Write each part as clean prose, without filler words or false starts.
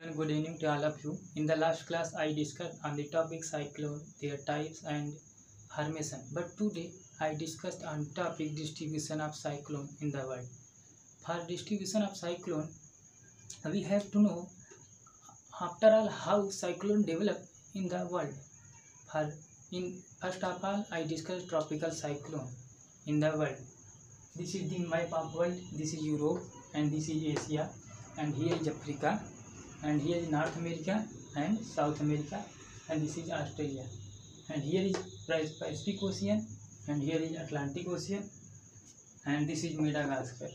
And good evening to all of you. In the last class, I discussed on the topic cyclone, their types and formation. But today, I discussed on topic distribution of cyclone in the world. For distribution of cyclone, we have to know after all how cyclone develop in the world. For in first of all, I discussed tropical cyclone in the world. This is the map of world. This is Europe and this is Asia, and here is Africa, and here is North America and South America, and this is Australia, and here is Pacific Ocean, and here is Atlantic Ocean, and this is Madagascar,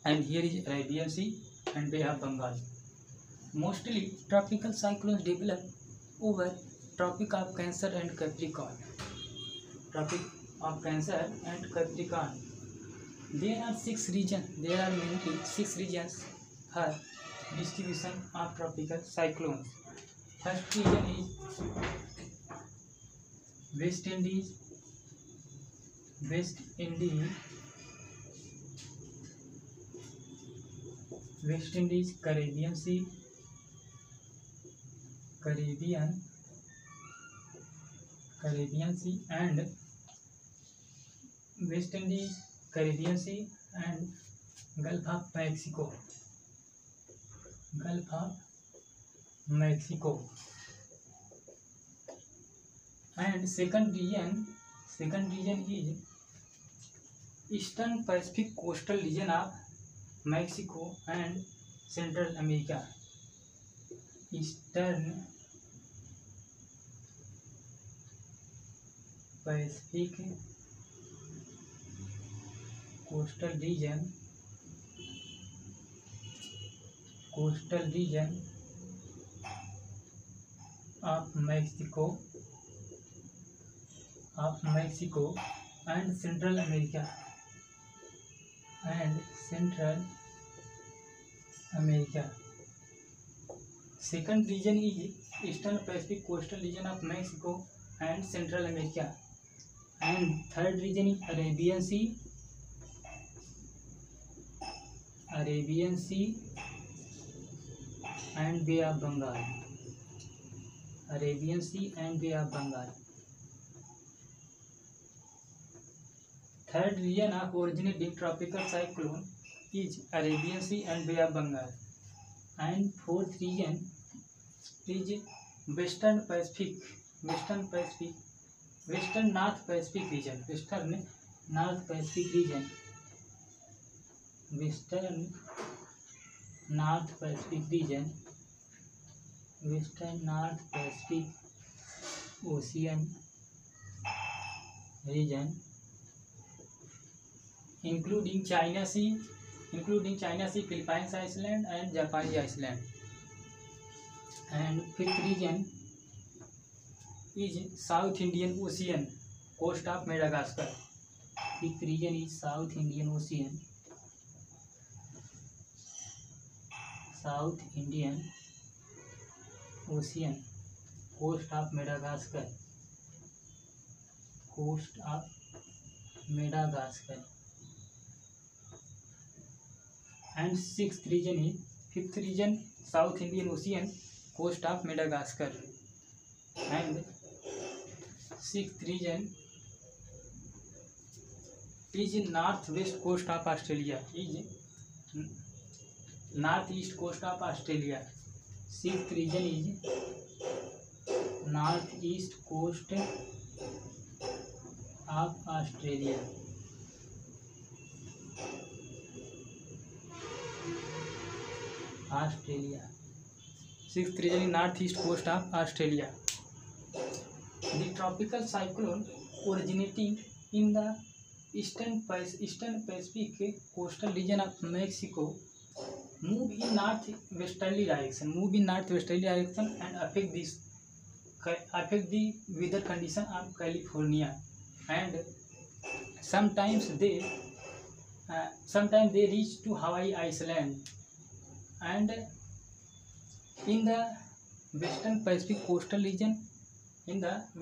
and here is Arabian Sea and Bay of Bengal. Mostly tropical cyclones develop over Tropic of Cancer and Capricorn. Tropic of Cancer and Capricorn. There are six regions. There are mainly six regions for distribution of tropical cyclones. First region is West Indies, Caribbean Sea, and West Indies, Caribbean Sea, and Gulf of Mexico. And second region is Eastern Pacific coastal region of Mexico and Central America. Eastern Pacific coastal region of Mexico and Central America. Second region is Eastern Pacific coastal region of Mexico and Central America. And third region is Arabian Sea and Bay of Bengal. Third region of originating tropical cyclone is Arabian Sea and Bay of Bengal. And fourth region is Western North Pacific region. Western North Pacific Ocean region, including China Sea, Philippines Island, and Japanese Island. And fifth region is South Indian Ocean, coast of Madagascar. Fifth region is South Indian Ocean, coast of Madagascar. And fifth region, South Indian Ocean, coast of Madagascar. And sixth region is in northwest coast of Australia. Northeast coast of Australia. Sixth region is northeast coast of Australia. Sixth region is northeast coast of Australia. The tropical cyclone originating in the Eastern Pacific coastal region of Mexico move in northwesterly direction and affect the weather condition of California, and sometimes they reach to Hawaii Island. And in the Western Pacific coastal region North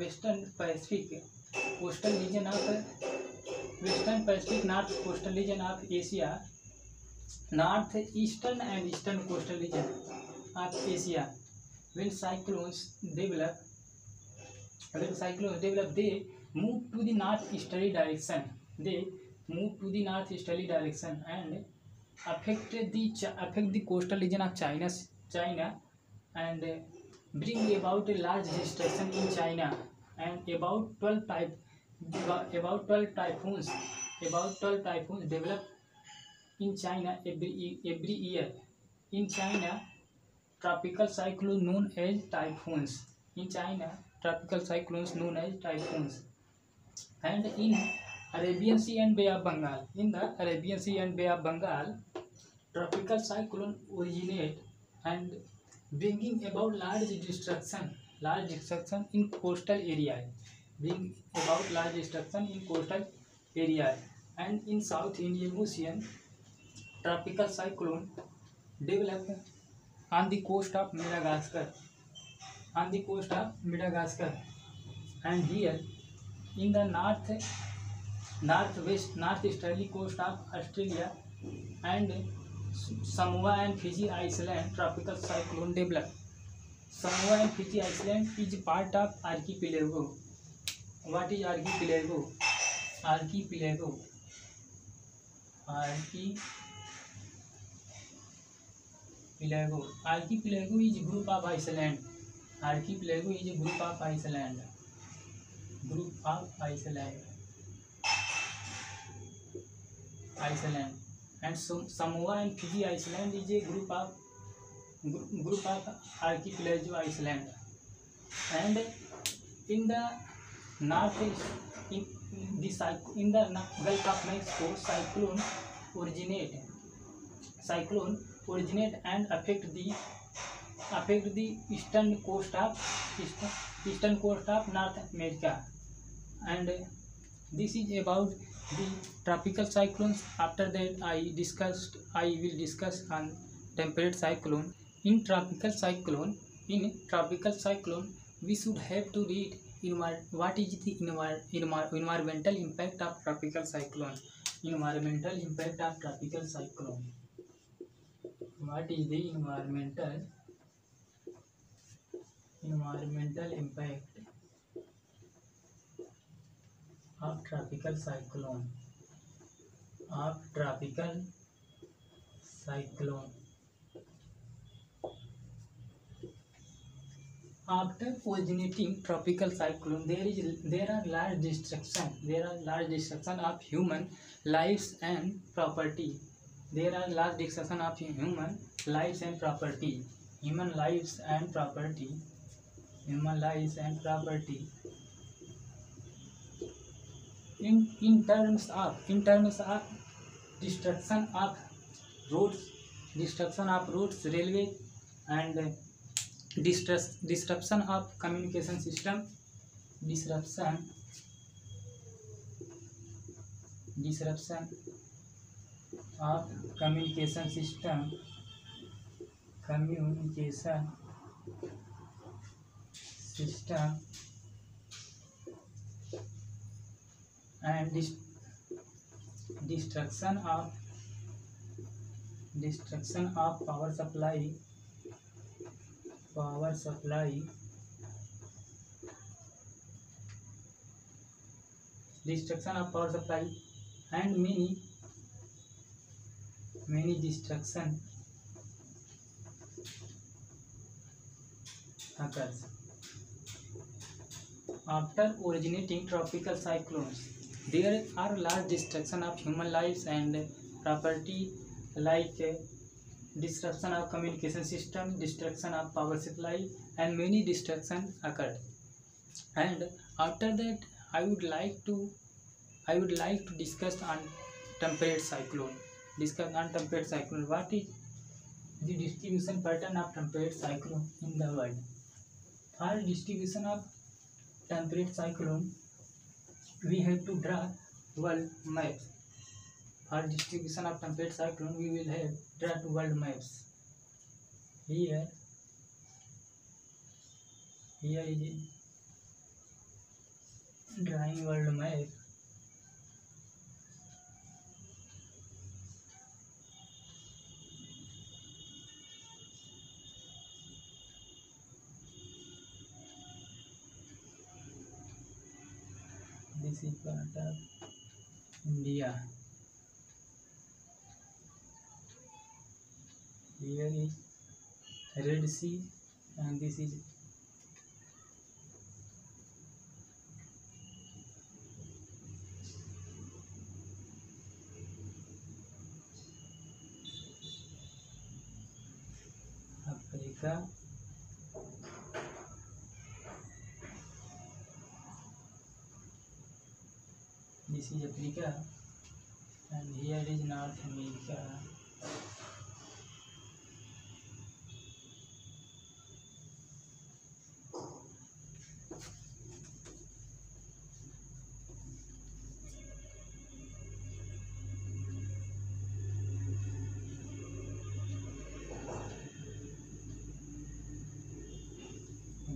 coastal region of Asia, northeastern and eastern coastal region of Asia. When cyclones develop, they move to the northeasterly direction. They move to the northeasterly direction and affect the coastal region of China, and bring about a large destruction in China, and about 12 typhoons develop in China every year. In China, tropical cyclones known as typhoons. In China, tropical cyclones known as typhoons. And in Arabian Sea and Bay of Bengal. In the Arabian Sea and Bay of Bengal, tropical cyclone originate and bringing about large destruction in coastal area. Bring about large destruction in coastal area. And in South Indian Ocean, tropical cyclone develop on the coast of Madagascar, and here in the northeasterly coast of Australia and Samoa and Fiji Island, tropical cyclone develop. Samoa and Fiji Island is part of archipelago. What is archipelago? Archipelago. Archipelago is a group of island. Archipelago is a group of island. Iceland. And so Samoa and Fiji Island is a group of archipelago island. And in the northeast, in the Gulf of Mexico, cyclone originate and affect the eastern coast of North America. And this is about the tropical cyclones. After that, I will discuss on temperate cyclone. In tropical cyclone, we should have to read what is the environmental impact of tropical cyclone. Environmental impact of tropical cyclone. What is the environmental impact of tropical cyclone? After originating tropical cyclone, there are large destruction of human lives and property. Human lives and property. In terms of destruction of roads, railway, and disruption of communication system, disruption of communication system, and destruction of power supply, and many destruction occurs. After originating tropical cyclones, there are large destruction of human lives and property, like disruption of communication system, destruction of power supply, and many destruction occurred. And after that, I would like to discuss on temperate cyclone. What is the distribution pattern of temperate cyclone in the world? For distribution of temperate cyclone, we have to draw world maps. For distribution of temperate cyclone, we will have draw world maps. Here is a drawing world map. This is part of India. Here is Red Sea, and this is Africa. This is Africa, and here is North America.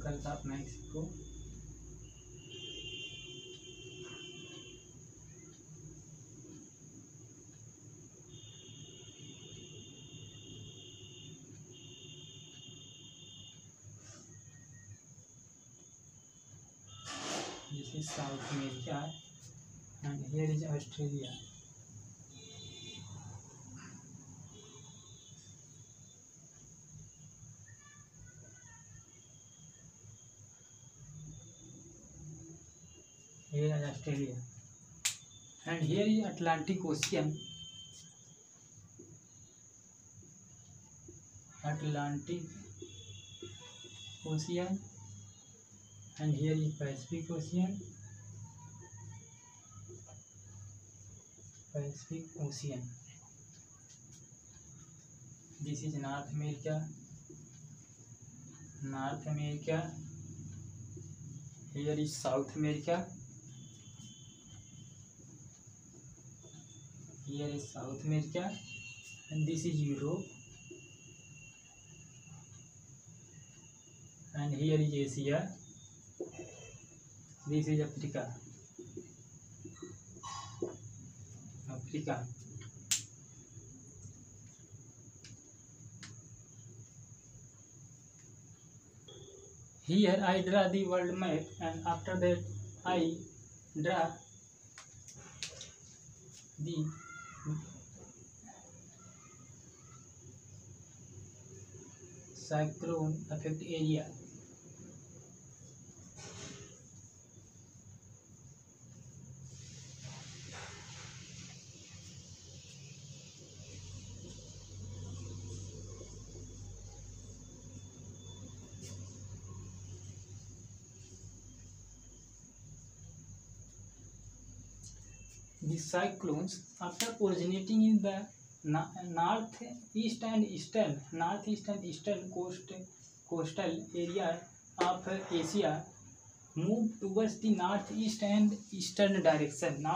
Gulf of Mexico. This is South America, and here is Australia. Here is Australia, and here is Atlantic Ocean. Atlantic Ocean, and here is Pacific Ocean. Pacific Ocean. This is North America. North America. Here is South America. Here is South America, and this is Europe, and here is Asia. This is Africa. Africa. Here I draw the world map, and after that I draw the cyclone affect area. The cyclones, after originating in the northeast and eastern coastal area of Asia, move towards the northeast and eastern direction,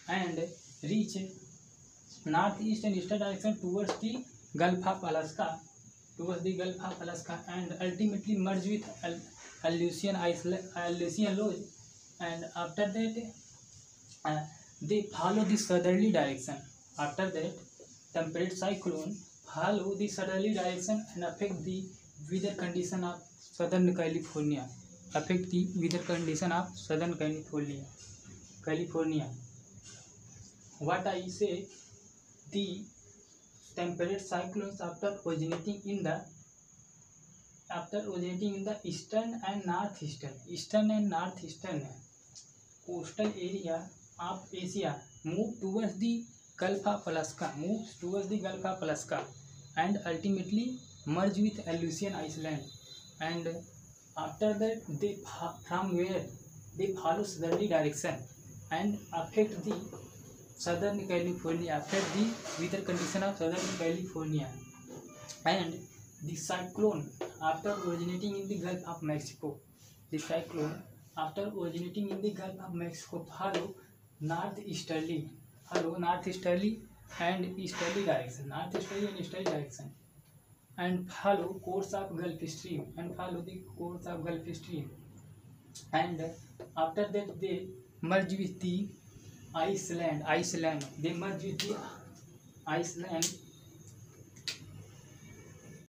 and reach northeast and eastern direction towards the Gulf of Alaska, and ultimately merge with Aleutian Lodge, and after that they follow the southerly direction. After that, temperate cyclone follow the southerly direction and affect the weather condition of Southern California. What I say, the temperate cyclones after originating in the eastern and northeastern coastal area of Asia, move towards the Gulf of Alaska, and ultimately merge with Aleutian Island. And after that, from where they follow southerly direction and affect the Southern California, affect the weather condition of Southern California. And the cyclone, after originating in the Gulf of Mexico, follow northeasterly and easterly direction, and follow the course of Gulf Stream, and after that they merge with the Iceland.